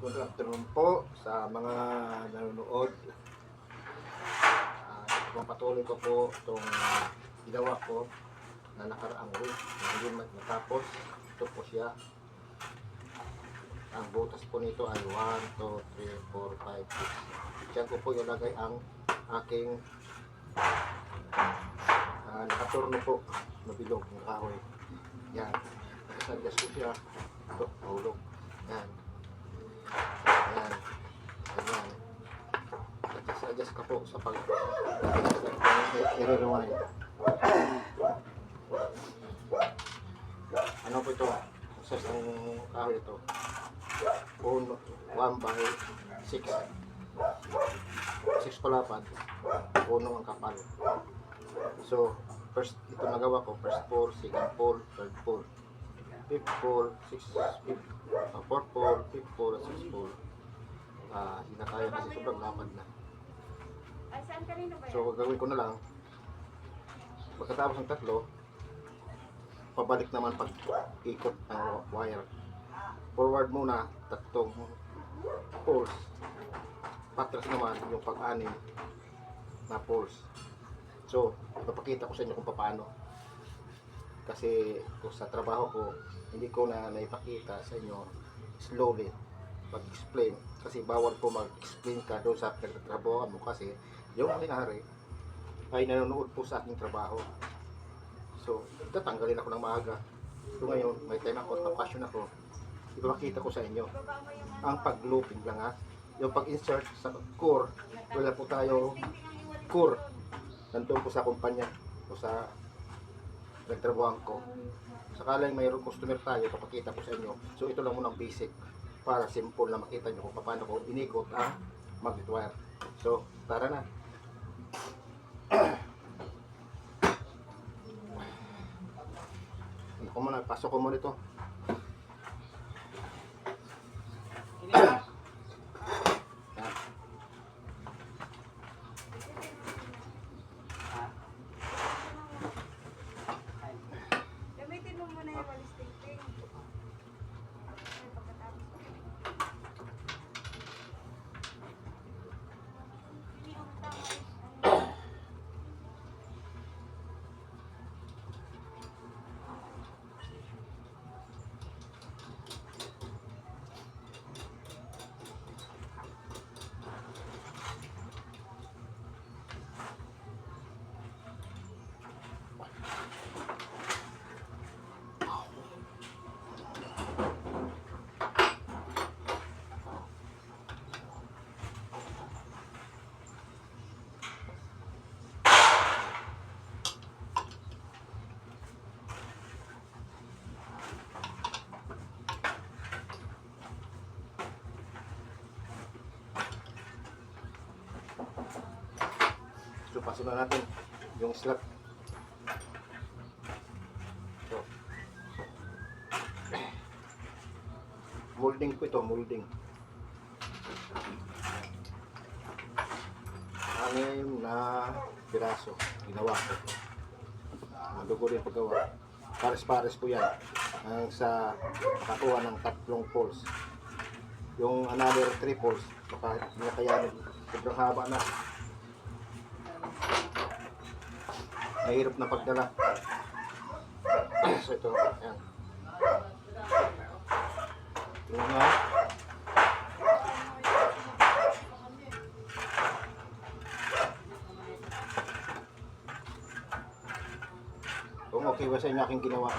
Good afternoon po sa mga nanonood. Kung patuloy ko po itong ginawa ko na nakaraang week na hindi matapos. Ito po siya. Ang butas po nito ay 1, 2, 3, 4, 5, 6. Diyan ko po ilagay ang aking nakaturno po na bilog ng kahoy. Yan. Nakasadgas ko siya. Ito, mahulog. Yan. Ayan. Ayan. Adjust ka po sa pag i-rewind. Ano po ito? Sa isang kahoy ito. 1/6. 6 palapad. Puno ang kapal. So, first ito nagawa ko. First pull, second pull, third pull. Fifth pull, fourth pull, fifth pull, sixth pull. Hindi na kaya kasi sobrang lapad na. So gagawin ko na lang, pagkatapos ng tatlo, pabalik naman pag ikot ng wire. Forward muna, tatlong pulls. Patras naman yung pag-anim na pulls. So, ipapakita ko sa inyo kung paano. Kasi kung sa trabaho ko, hindi ko na naipakita sa inyo slowly mag-explain. Kasi bawal po mag-explain ka doon sa pagtatrabaho mo kasi yung may-ari ay nanonood po sa aking trabaho. So, tatanggalin ako ng maaga. So ngayon, may time ako at passion ako. Ipapakita ko sa inyo ang pag-looping lang ha. Yung pag-insert sa core, wala po tayo core. Nandun po sa kumpanya o sa nagtrabahoan ko. Sakalang mayroong customer tayo, papakita ko sa inyo. So ito lang muna ang basic para simple na makita nyo kung paano ko inikot ang magnet wire. So tara na. Ako muna, pasok ko muna ito. So, pasok na natin yung slot. So, molding po ito, molding. 6 na piraso ginawa ko. Madugo rin paggawa. Pares-pares po yan. Hanggang sa makakuha ng 3 poles. Yung another 3 poles, baka hindi na kayanin. Sobrang haba na. Mahirap na pagdala. So ito, ayan. Tingnan nga. Kung okay ba sa inyo aking ginawa.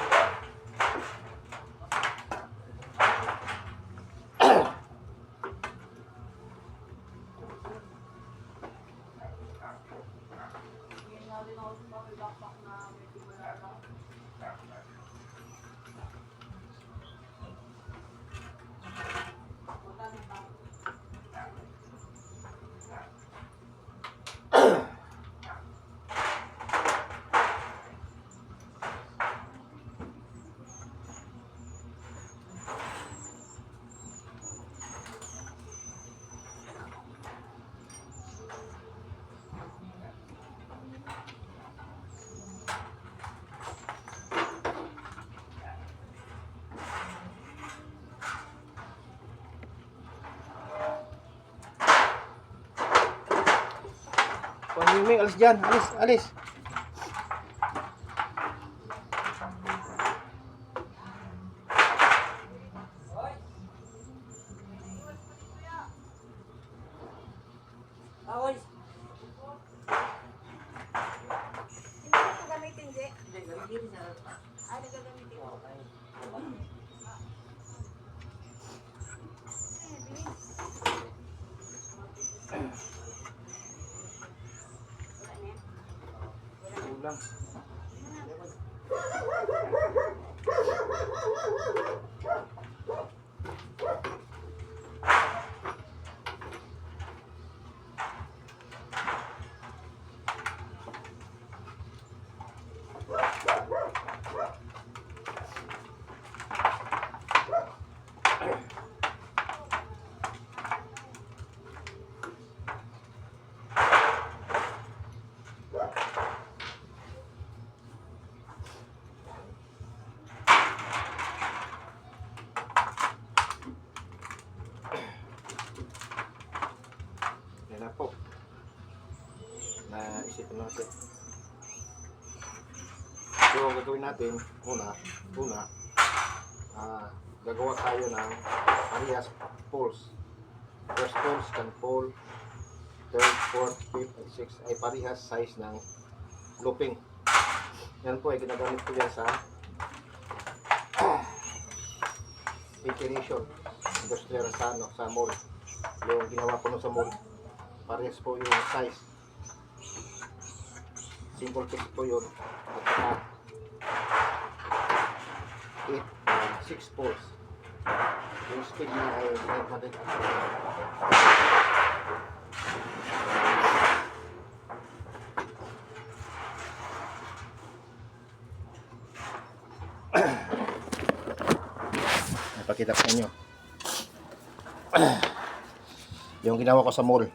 Ming, alis dyan. Alis, alis. Bawal. Hindi ko gamitin, Je. Hindi, gamitin sa... Ay, nagagamitin ko. Ulang. Yan na po. Naisipan natin. So, ang gagawin natin, una, gagawa tayo ng parehas poles. First poles, second pole, third, fourth, fifth, and sixth ay parehas size ng looping. Yan po ay ginagamit ko yan sa ventilation industrial sa mall. Yung ginawa ko nun sa mall, parehas po yung size. Simple piece po yun. At saka 6 poles. Yung speed niya ay 500. Napakita ko ninyo yung ginawa ko sa mall.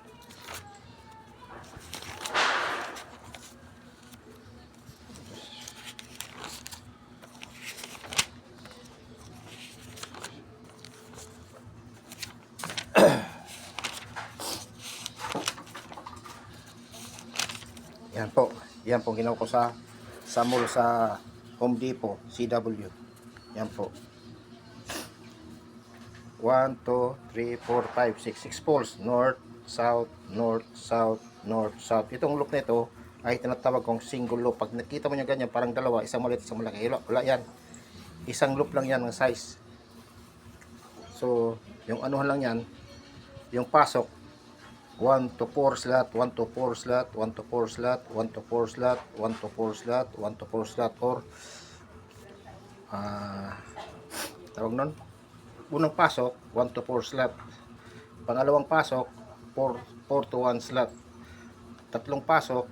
Yan po ginawa ko sa mall sa Home Depot, CW. Yan po. 1, 2, 3, 4, 5, 6 poles. North, south, north, south, north, south. Itong loop na ito ay tinatawag kong single loop. Pag nakita mo nyo ganyan, parang dalawa, isang maliit, isang malaki. Wala yan. Isang loop lang yan ng size. So, yung anuhan lang yan, yung pasok, 1 to 4 slot, 1 to 4 slot, 1 to 4 slot, 1 to 4 slot, 1 to 4 slot, 1 to 4 slot, or tawag nun, unang pasok 1 to 4 slot, pangalawang pasok 4 to 1 slot, tatlong pasok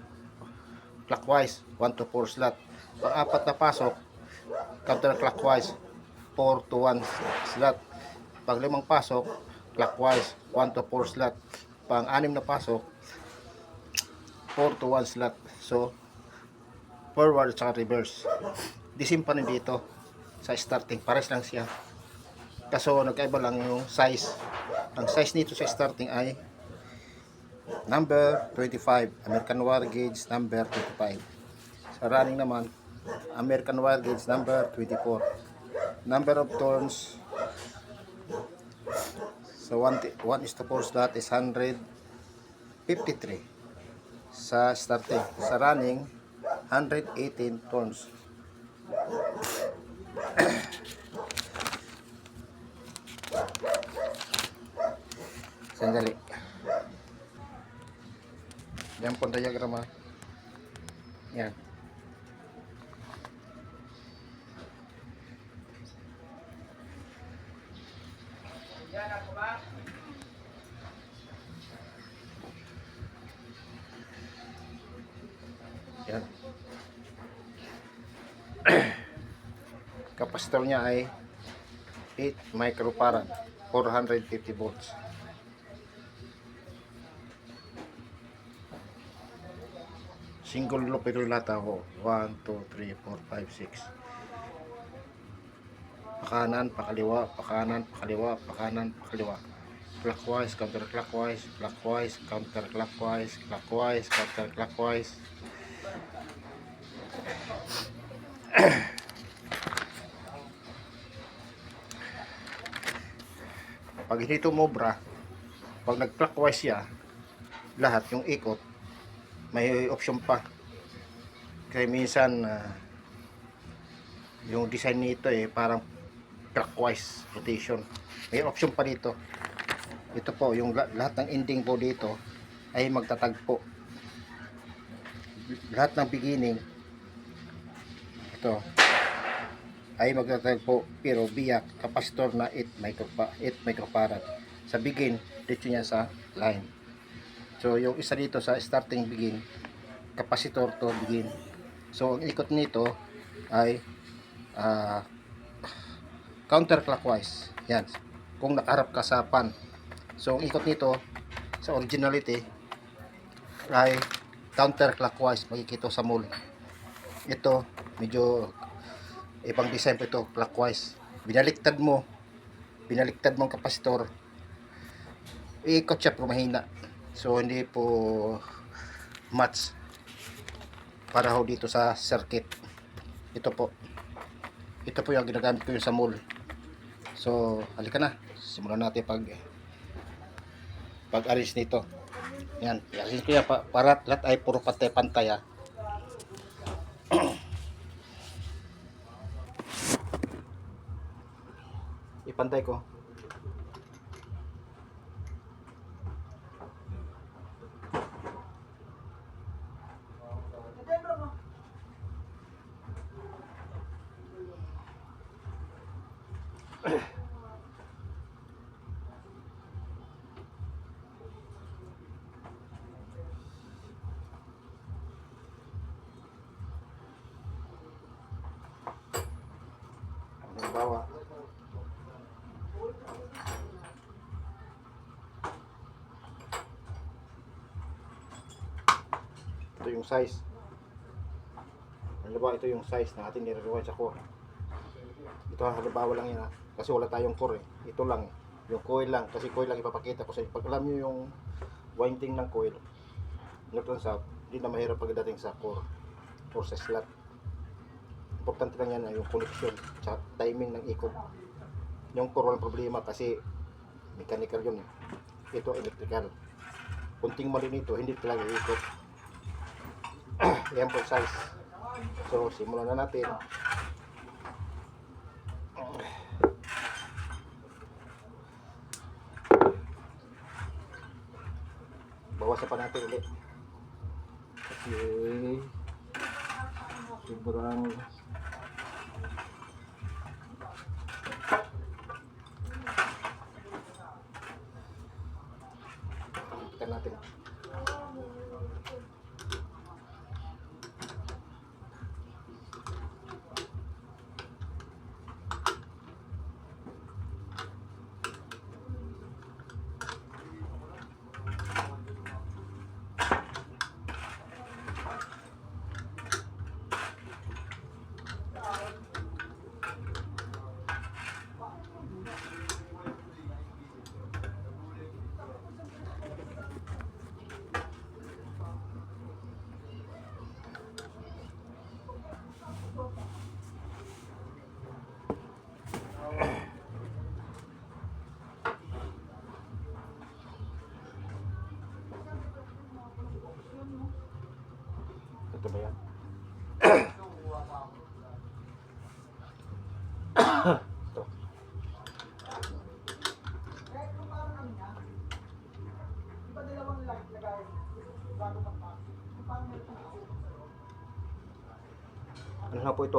clockwise 1 to 4 slot, pang-apat na pasok counterclockwise 4 to 1 slot, pang-limang pasok clockwise 1 to 4 slot, pang-anim na pasok 4 to 1 slot. So forward at saka reverse. Disim pa rin dito sa starting, pares lang siya. Kaso nagkaiba lang yung size. Ang size nito sa starting ay number 25, American wire gauge number 25. Sa running naman, American wire gauge number 24. Number of turns so 1:4 slot is 153. Sa starting, sa running 118 turns. Sandali. Yan po diagram. Yan. Yan. Kapasitor niya ay 8 microfarad, 450 volts. Single loop ito lata ko. 1, 2, 3, 4, 5, 6. Pakanan, pakaliwa, pakanan, pakaliwa, pakanan, pakaliwa. clockwise, counterclockwise, clockwise, counterclockwise, clockwise, counterclockwise. Pag hindi tumobra, pag nag-clockwise siya, lahat yung ikot, may option pa. Kasi minsan, yung design nito parang clockwise rotation. May option pa dito. Ito po, yung lahat ng ending po dito ay magtatagpo. Lahat ng beginning, ito, ay magtatagpo pero via capacitor na 8 microfarad. Sa begin, dito niya sa line. So, yung isa dito sa starting begin, capacitor to begin. So, ang ikot nito ay counterclockwise. Yan. Kung nakaharap ka sa pan. So, ang ikot nito sa originality ay counterclockwise. Makikita sa mall. Ito, medyo ibang design po ito, clockwise. Binaliktad mo ang kapasitor, iikot siya pero mahina. So, hindi po match para ho dito sa circuit. Ito po yung ginagamit ko yung sa mall. So, halika na. Simulan natin pag-arrange nito. Yan, i-arrange ko yan para lahat ay puro pantay-pantay. Ipantay ko. Halimbawa, ito yung size. Halimbawa, ito yung size na ating nire-rewind sa core. Ito halimbawa lang yan kasi wala tayong core Ito lang yung coil lang, kasi coil lang ipapakita ko sa inyo. Pag alam nyo yung winding ng coil, neutron sa hindi na mahirap pagdating sa core or sa slot. Importante lang yan yung connection at timing ng ikot. Yung core walang problema kasi mechanical yun Ito electrical. Kunting mali nito, hindi talaga ikot. Yan po size. So, simulan na natin. Bawasan pa natin ulit. Okay. Sobrang kita natin. Ito ba yan? Ito. Ano na po ito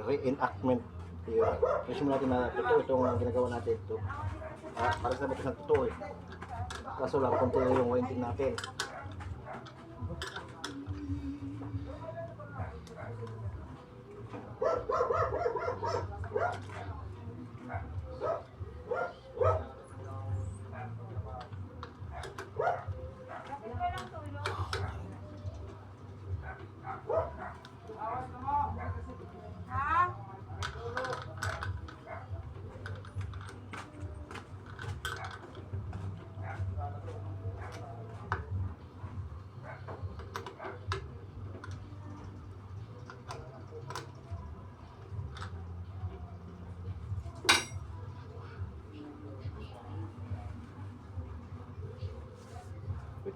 reenactment. Kasi natin na totoo itong ginagawa natin ito. Para sa ito ng totoo Kaso lang konti yung winding natin.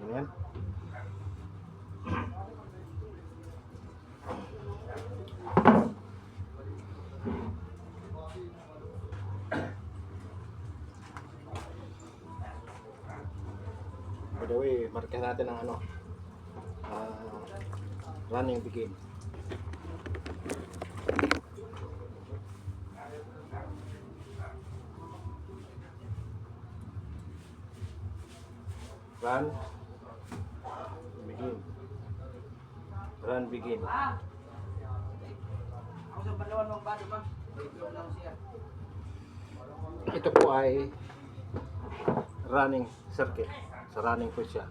Ganyan. By the way, markahan natin ang ano, running begin. Run begin. Run begin. Ito po ay running circuit. Sa running po siya.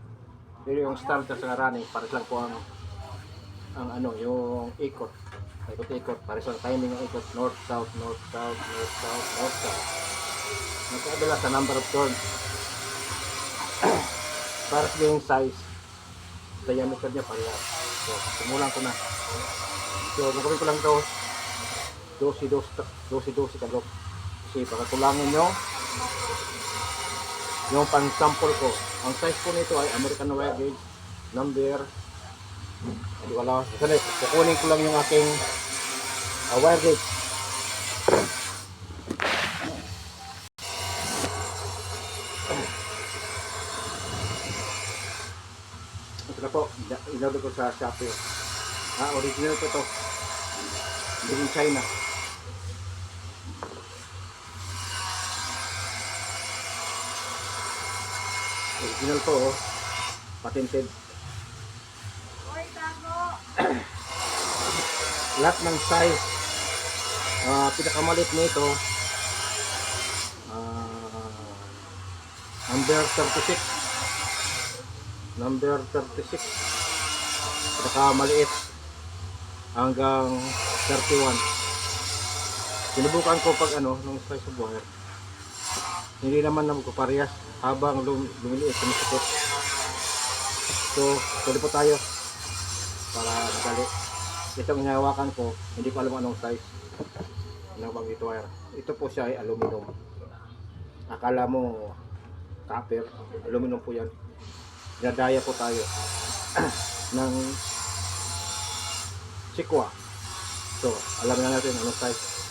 Pero yung starter sa running, pares lang po ang ano, yung ikot. Ikot-ikot, pares lang timing ng ikot. North, south, north, south, north, south, north, south. Nagkakabila sa number of turns. Para sa yung size, diameter niya parehas. So, simulan ko na. So, gagawin ko lang ito 12 kalok. Kasi pagkakulangin nyo yung pang-sample ko. Ang size po nito ay American wire gauge number, hindi ko alam, kukunin ko lang yung aking wire gauge. Ito na po, inorder ko sa Shopee. Original po ito, made in China. Original po, patented. Oy, tago! Lahat ng size, pinakamalit nito, number 36. Number 36. Pinakamaliit hanggang 31. Sinubukan ko pag ano, nung size of wire. Hindi naman na magpaparehas habang lumiliit sa masakit. So, tuloy po tayo para madali. Itong hinahawakan ko, hindi ko alam anong size ng bangkit wire. Ito po siya ay aluminum. Akala mo copper, aluminum po yan. Dinadaya po tayo ng sikwa. So, alam na natin anong size.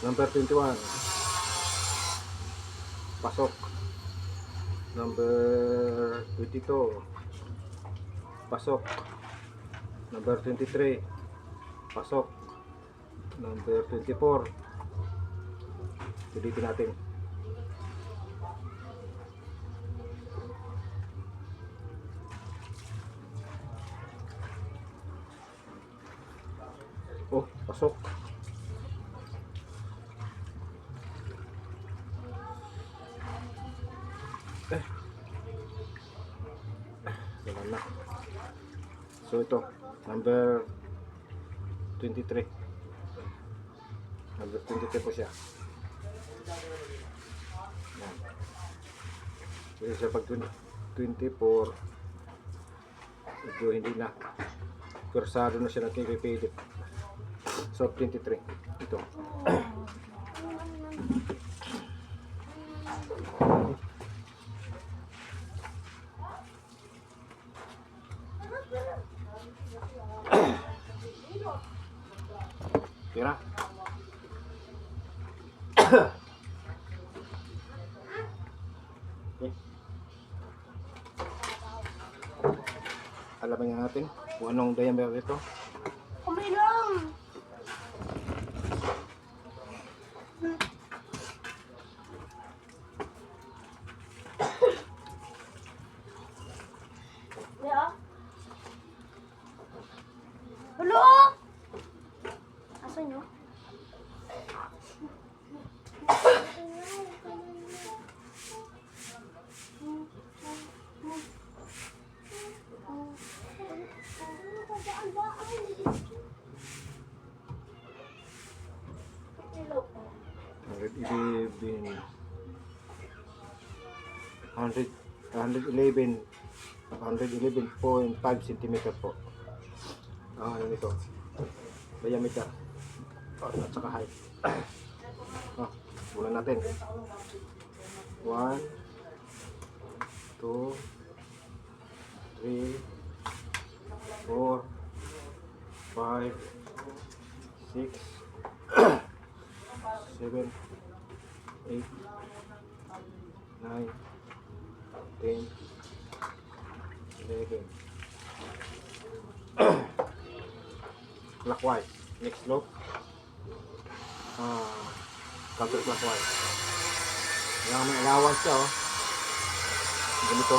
Number 21. Pasok. Number 22. Pasok. Number 23. Pasok. Number 24. Sulitin natin. Oh, pasok. Wala na. So ito, number 23. Number 23 po siya. Yan. Kasi siya pag 24, ito hindi na. Kursado na siya ng KPPD. So 23. Ito. Tira. Okay. Alamin nga natin kung anong diameter ito. Kumilang! Yeah. Hello? Asan yun? Hundred 111.5 cm po. Ano nito? Diameter. At saka height. Bulan natin. 1, 2, 3, 4, 5, 6, 7, 8, 9, 10, 11. Clockwise. Next loop. Counterclockwise. Kaya may allowance siya, oh. Ganito.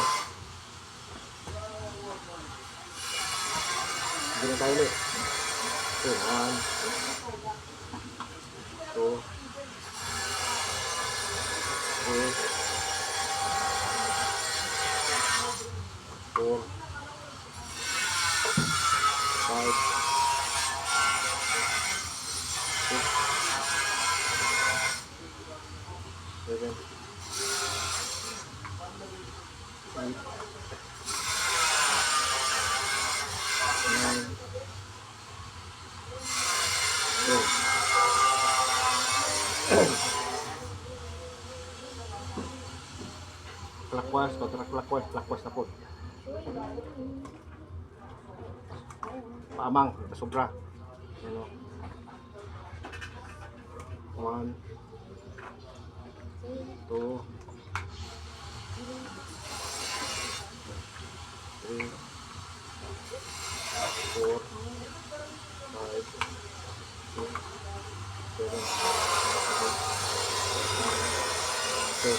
Ganito tayo ulit. Okay, 1, 2, 3, 4, 5, 6, 7, 8, 9, 10. Clockwise, counterclockwise, clockwise na po. Paamang, sobra. Ano? 1, 2, 3, 4, 5, 6, 7, 8,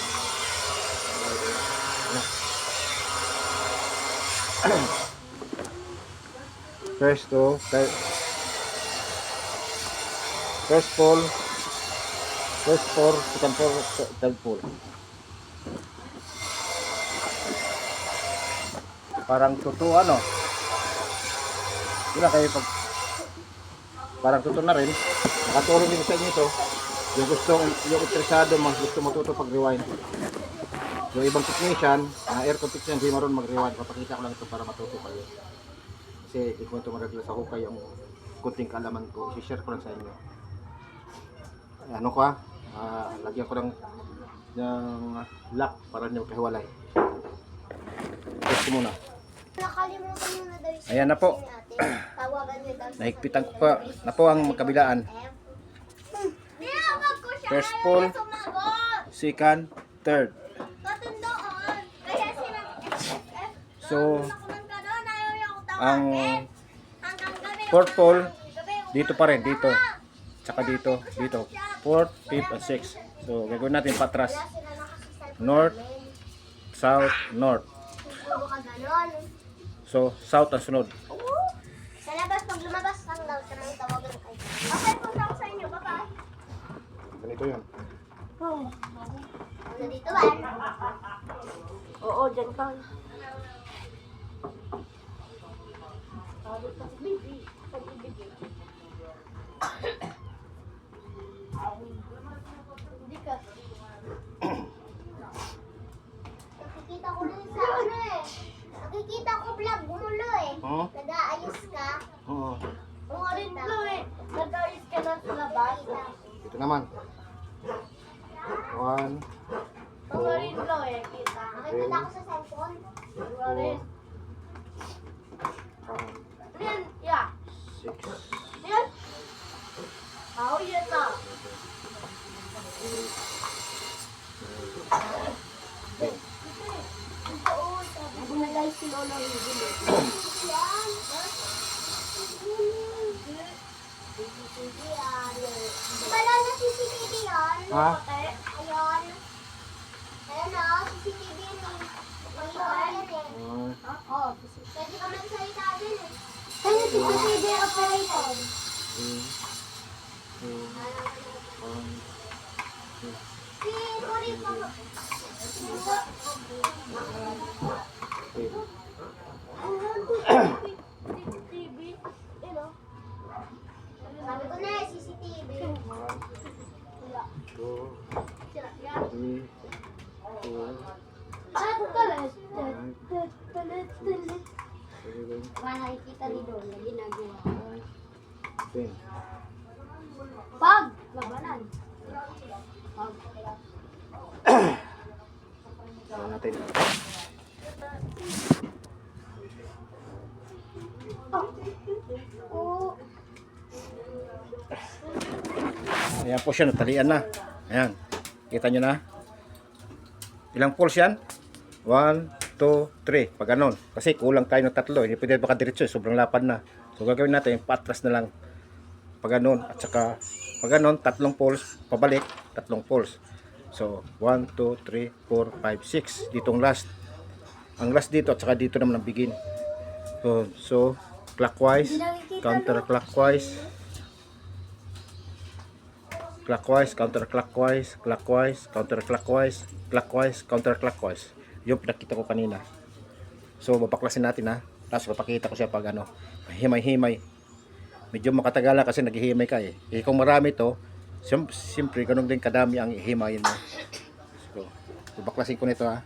9, 10. First to first pull, second pull, third pull. Parang tuto ano. Wala kayo pag parang tuto na rin. Nakatulong din sa inyo ito. Yung interesado, gusto matuto pag rewind. Yung ibang technician, air technician, hindi marunong mag-rewind. Papakita ko lang ito para matuto kayo. Kasi hindi ko ito maragla sa hukay yung kunting kaalaman ko. I-share ko lang sa inyo. Ano ko lagyan ko ng lock para nyo kahiwalay. Test ko muna. Nakalimutan mo na daw yung Ayan na po. tawagan niyo daw. Naikpitan ko pa na po ang magkabilaan. Tinawag ko siya. First ayaw pull. niya sumagot. Second, third. Katundoon. Kaya So, nakuman ka doon. Ayaw niya akong ang tawagin. Hanggang gabi. fourth pull, Gabi, dito pa rin, dito. Tsaka dito, dito. Fourth, fifth, and sixth. So, gagawin natin patras. wala sila nakasisal. North, south, north. Puro ka ganon. So, south ang sunod. Sa labas, pag lumabas lang daw siya ng tawagan kayo. Okay, punta ako sa inyo. Bye-bye. Ganito yun. Ano dito ba? Oo, dyan pa. Hindi ka. Nakikita ko rin sa ano eh. Nakikita ko vlog, gumulo eh. Oo. Nag-aayos ka. Oo. Oo rin vlog eh. Nag-aayos ka na sa labas. Dito naman. 1, Oo rin vlog eh. Kita. Nakikita ko sa cellphone. Oo rin. 5, Yan, yeah. 6, Yan. Oh, yan na. 10. Ako na guys, si Lolo yung gulo. Yan. Wala na CCTV yan. Ha? Ayan. Ayan na, CCTV yan. May yan eh. Oo, pwede ka magsalita din eh. Saan yung CCTV operator? 3, 2, 1, Si Cory pa. 10. CCTV. Ano? Sabi ko na eh, CCTV. 1, 2, 3, 4, Ah, tulis. 7, Para nakikita ni Don na ginagawa. 9, 10. Pag! Labanan. Pag. Ano natin. Oo. Ayan po siya, natalian na. Ayan. Kita nyo na. Ilang poles yan? 1, 2, 3. Pag ganon. Kasi kulang tayo ng 3. Hindi pwede baka diretso. Sobrang lapad na. So gagawin natin, patras na lang. Pag ganon. At saka, pag ganon, 3 poles. Pabalik, 3 poles. So, 1, 2, 3, 4, 5, 6. Ditong last. Ang last dito at saka dito naman ang begin. So clockwise, counterclockwise. Clockwise, counterclockwise, clockwise, counterclockwise, clockwise, counterclockwise. Yung pinakita ko kanina. So, babaklasin natin ha. Tapos papakita ko siya pag ano, himay-himay. Medyo makatagala kasi naghihimay ka eh. Eh kung marami to, siyempre ganun din kadami ang himayin mo. So, babaklasin ko nito ha.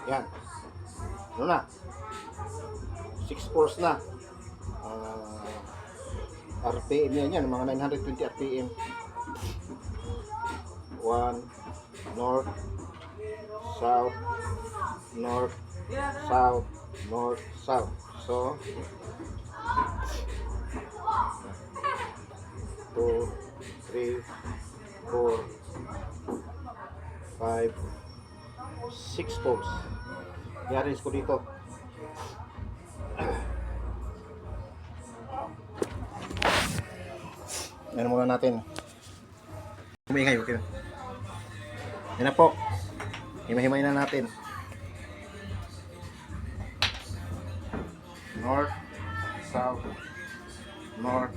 Yan. Ano na? 6 poles na. RPM yan, mga 920 RPM. 1 north, south, north, south, north, south. So 2, 3, 4, 5, 6 poles. I-arrange ko dito. Yan muna natin. Humingay, okay. Yan na po. Himay-himay na natin. North, south, north.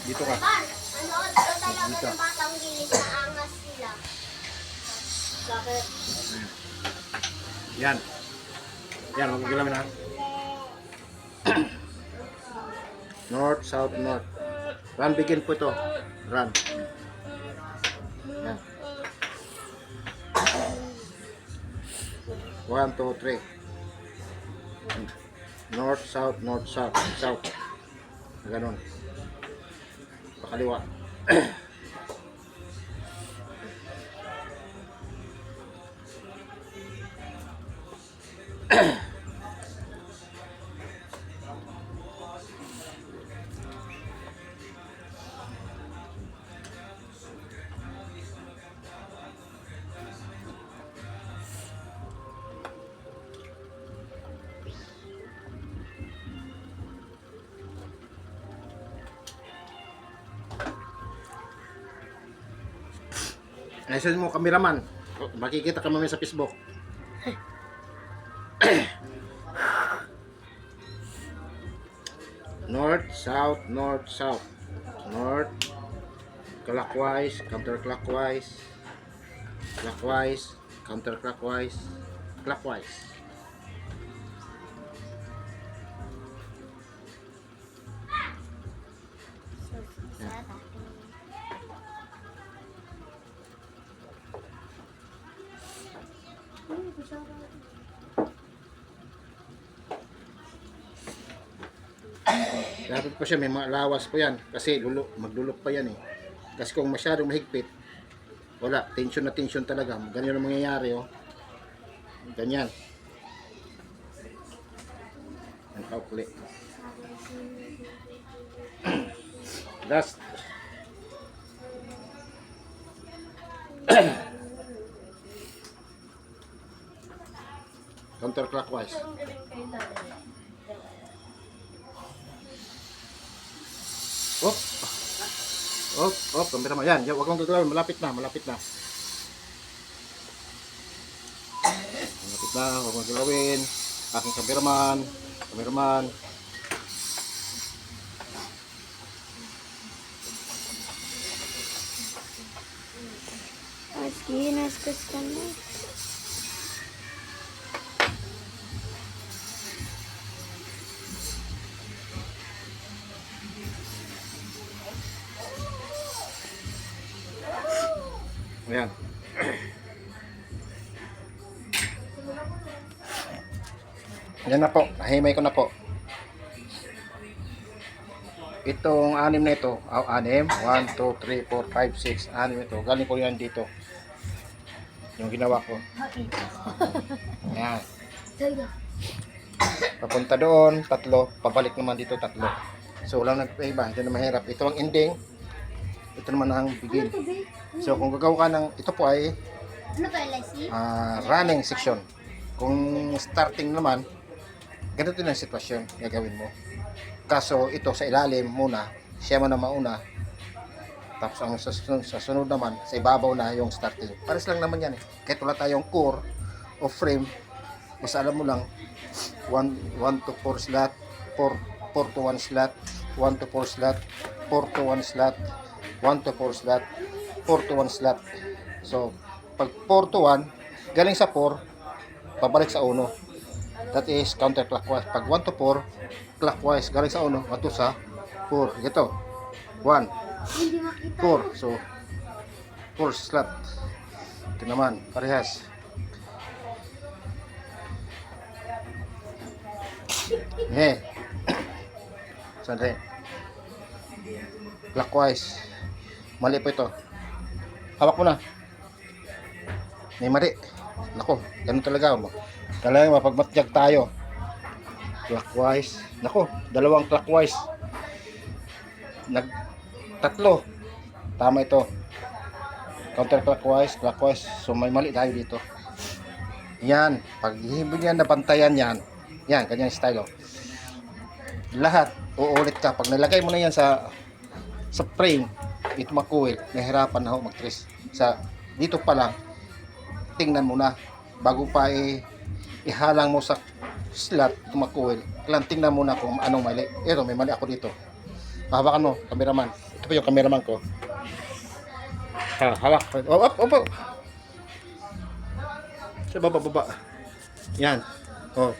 Dito ka. Ano talaga ng batang gilis na angas sila. Bakit? Yan. Yan, magagalamin na. North, south, north. Run, begin po ito. Run. Yan. 1, 2, 3. North, south, north, south. South. Ganon. Pakaliwa. Ayusin mo, kameraman. Makikita ka mamaya sa Facebook. North, south, north, south. North, clockwise, counterclockwise, clockwise, counterclockwise, clockwise. Dapat po siya, may mga lawas po yan. Kasi maglulok pa yan eh. Kasi kung masyadong mahigpit, wala, tension na tension talaga. Ganyan ang mangyayari oh. Ganyan. Ang kaukli. Last. Counterclockwise. Op. Op, kamera mo. Yan, huwag mong gagawin. Malapit na, malapit na. Malapit na, huwag mong gagawin. Aking kameraman. Kameraman. Sige, naskas ka na. Ayan. Yan na po. Nahimay ko na po. Itong anim na ito. Anim. 1, 2, 3, 4, 5, 6. Anim ito. Galing ko yan dito. Yung ginawa ko. Ayan. Papunta doon. Tatlo. Pabalik naman dito. Tatlo. So, walang nag-iba. Hindi na mahirap. Ito ang ending. Ito naman ang begin. So, kung gagawa ka ng, ito po ay Ano to, LIC? running section. Kung starting naman, ganito din ang sitwasyon gagawin mo. Kaso, ito sa ilalim muna, siya man ang mauna. Tapos, ang sa sunod naman, sa ibabaw na yung starting. Pares lang naman yan eh. Kahit wala tayong core o frame, basta alam mo lang, 1 to 4 slot, 4 to 1 slot, 1 to 4 slot, 4 to 1 slot, 1 to 4 slot, 4 to 1 slot. So, pag 4 to 1, galing sa 4, pabalik sa 1. That is counterclockwise. Pag 1 to 4, clockwise, galing sa 1, ato sa 4. Ito, 1, Hindi makita. 4. So, 4 slot. Ito naman, parehas. Sandali. Clockwise. Mali po ito. Hawak mo na. May mali. Nako, ganun talaga. Talagang mapagmatjag tayo. Clockwise. Nako, dalawang clockwise. Tatlo. Tama ito. Counterclockwise, clockwise. So may mali tayo dito. Yan. Pag hihibig yan na pantayan yan. Yan, kanyang style. Oh. Lahat. Uulit ka. Pag nilagay mo na yan sa frame, ito makuwil. Nahirapan na ako mag-trace. Dito pa lang, tingnan mo na. Bago pa ihalang mo sa slot, ito makuwil. Kailangan tingnan mo na kung anong mali. Ito, may mali ako dito. Hawakan mo, cameraman. Ito pa yung cameraman ko. Hawak. Op. Sa baba. Yan. Oh.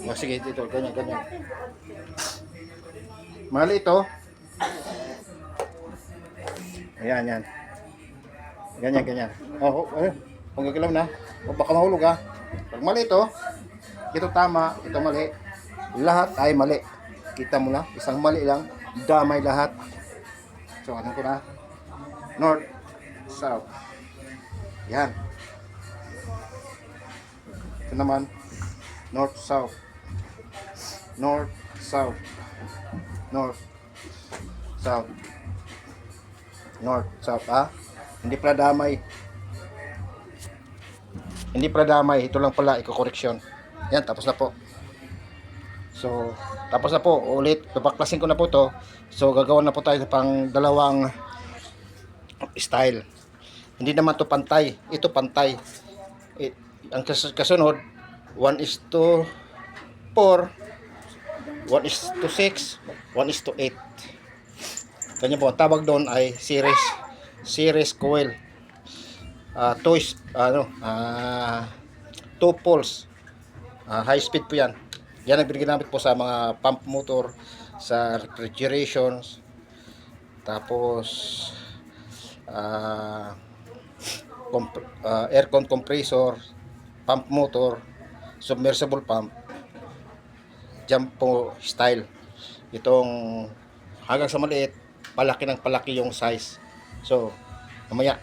O, sige, dito. Ganyan. Mali ito. Ayan. Ganyan. Kung gagalaw na, baka mahulog ha. Pag mali ito tama, ito mali. Lahat ay mali. Kita mo na, isang mali lang, damay lahat. So, ano ko na? North, South. Yan. Ito naman, North, South. North, South. North, South. North, South, Hindi pala damay. Ito lang pala, iko-correction. Yan, tapos na po. So, tapos na po. Ulit, papaklasin ko na po to. So, gagawin na po tayo pang dalawang style. Hindi naman to pantay. Ito pantay. Ang kasunod, 1:4, 1:6, 1:8. Ganyan po. Ang tawag doon ay series coil. Two poles. High speed po yan. Yan ang ginamit po sa mga pump motor, sa refrigerations, tapos aircon compressor, pump motor, submersible pump. jumbo style. Itong hanggang sa maliit, palaki ng palaki yung size. So, mamaya.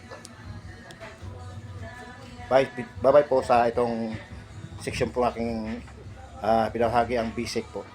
Bye-bye po sa itong section po aking pinahagi ang basic po.